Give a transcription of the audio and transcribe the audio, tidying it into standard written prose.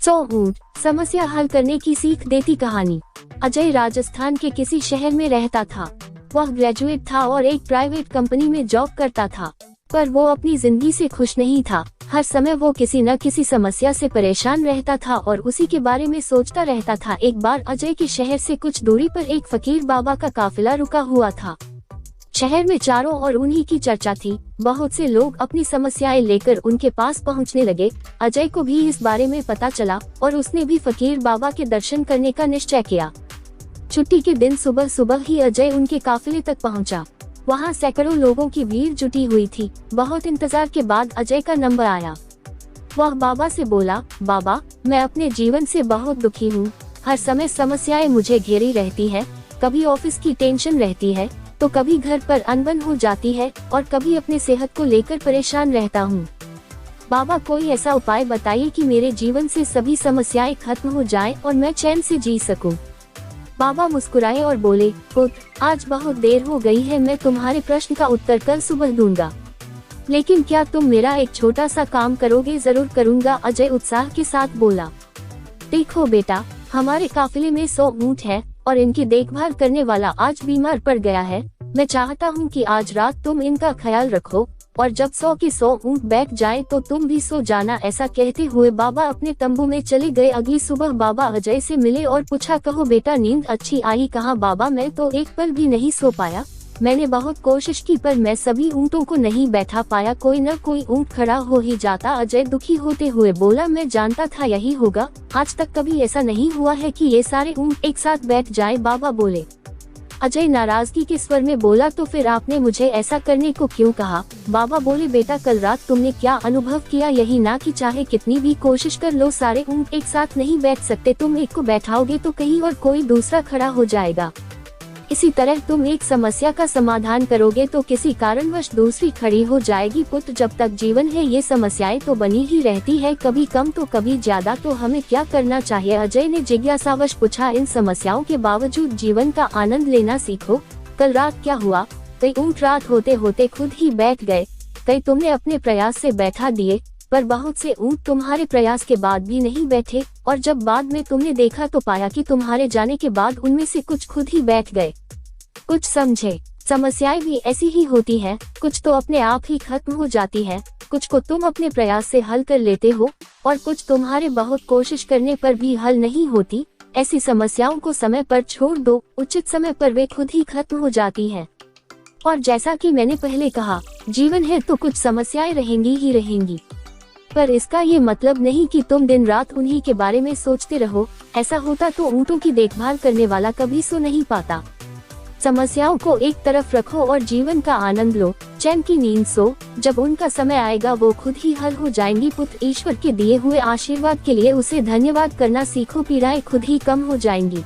100 ऊंट समस्या हल करने की सीख देती कहानी। अजय राजस्थान के किसी शहर में रहता था। वह ग्रेजुएट था और एक प्राइवेट कंपनी में जॉब करता था, पर वो अपनी जिंदगी से खुश नहीं था। हर समय वो किसी न किसी समस्या से परेशान रहता था और उसी के बारे में सोचता रहता था। एक बार अजय के शहर से कुछ दूरी पर एक फकीर बाबा का काफिला रुका हुआ था। शहर में चारों ओर उन्हीं की चर्चा थी। बहुत से लोग अपनी समस्याएं लेकर उनके पास पहुंचने लगे। अजय को भी इस बारे में पता चला और उसने भी फकीर बाबा के दर्शन करने का निश्चय किया। छुट्टी के दिन सुबह सुबह ही अजय उनके काफिले तक पहुंचा। वहां सैकड़ों लोगों की भीड़ जुटी हुई थी। बहुत इंतजार के बाद अजय का नंबर आया। वह बाबा से बोला, बाबा, मैं अपने जीवन से बहुत दुखी हूँ। हर समय समस्याएं मुझे घेरी रहती है। कभी ऑफिस की टेंशन रहती है, तो कभी घर पर अनबन हो जाती है और कभी अपने सेहत को लेकर परेशान रहता हूँ। बाबा, कोई ऐसा उपाय बताइए कि मेरे जीवन से सभी समस्याएं खत्म हो जाएं और मैं चैन से जी सकूं। बाबा मुस्कुराए और बोले, पुत्र, आज बहुत देर हो गई है। मैं तुम्हारे प्रश्न का उत्तर कल सुबह दूंगा, लेकिन क्या तुम मेरा एक छोटा सा काम करोगे? जरूर करूंगा, अजय उत्साह के साथ बोला। देखो बेटा, हमारे काफिले में 100 ऊंट है और इनकी देखभाल करने वाला आज बीमार पड़ गया है। मैं चाहता हूँ कि आज रात तुम इनका ख्याल रखो और जब 100 के 100 ऊंट बैठ जाए तो तुम भी सो जाना। ऐसा कहते हुए बाबा अपने तंबू में चले गए। अगली सुबह बाबा अजय से मिले और पूछा, कहो बेटा, नींद अच्छी आई? कहा, बाबा, मैं तो एक पल भी नहीं सो पाया। मैंने बहुत कोशिश की पर मैं सभी ऊँटों को नहीं बैठा पाया। कोई न कोई ऊँट खड़ा हो ही जाता। अजय दुखी होते हुए बोला, मैं जानता था यही होगा। आज तक कभी ऐसा नहीं हुआ है कि ये सारे ऊँट एक साथ बैठ जाए। बाबा बोले। अजय नाराजगी के स्वर में बोला, तो फिर आपने मुझे ऐसा करने को क्यों कहा? बाबा बोले, बेटा, कल रात तुमने क्या अनुभव किया? यही ना कि चाहे कितनी भी कोशिश कर लो, सारे ऊँट एक साथ नहीं बैठ सकते। तुम एक को बैठाओगे तो कहीं और कोई दूसरा खड़ा हो जाएगा। इसी तरह तुम एक समस्या का समाधान करोगे तो किसी कारणवश दूसरी खड़ी हो जाएगी। पुत्र, जब तक जीवन है ये समस्याएं तो बनी ही रहती है, कभी कम तो कभी ज्यादा। तो हमें क्या करना चाहिए? अजय ने जिज्ञासावश पूछा। इन समस्याओं के बावजूद जीवन का आनंद लेना सीखो। कल रात क्या हुआ? कई ऊंट रात होते होते खुद ही बैठ गए। कई तुमने अपने प्रयास से बैठा दिए, पर बहुत से ऊंट तुम्हारे प्रयास के बाद भी नहीं बैठे और जब बाद में तुमने देखा तो पाया कि तुम्हारे जाने के बाद उनमें से कुछ खुद ही बैठ गए। कुछ समझे? समस्याएं भी ऐसी ही होती है। कुछ तो अपने आप ही खत्म हो जाती है, कुछ को तुम अपने प्रयास से हल कर लेते हो और कुछ तुम्हारे बहुत कोशिश करने पर भी हल नहीं होती। ऐसी समस्याओं को समय पर छोड़ दो, उचित समय पर वे खुद ही खत्म हो जाती है। और जैसा कि मैंने पहले कहा, जीवन है तो कुछ समस्याएं रहेंगी ही रहेंगी, पर इसका ये मतलब नहीं कि तुम दिन रात उन्हीं के बारे में सोचते रहो। ऐसा होता तो ऊँटों की देखभाल करने वाला कभी सो नहीं पाता। समस्याओं को एक तरफ रखो और जीवन का आनंद लो, चैन की नींद सो। जब उनका समय आएगा वो खुद ही हल हो जाएंगी। पुत्र, ईश्वर के दिए हुए आशीर्वाद के लिए उसे धन्यवाद करना सीखो। पीड़ाएं खुद ही कम हो जाएंगी।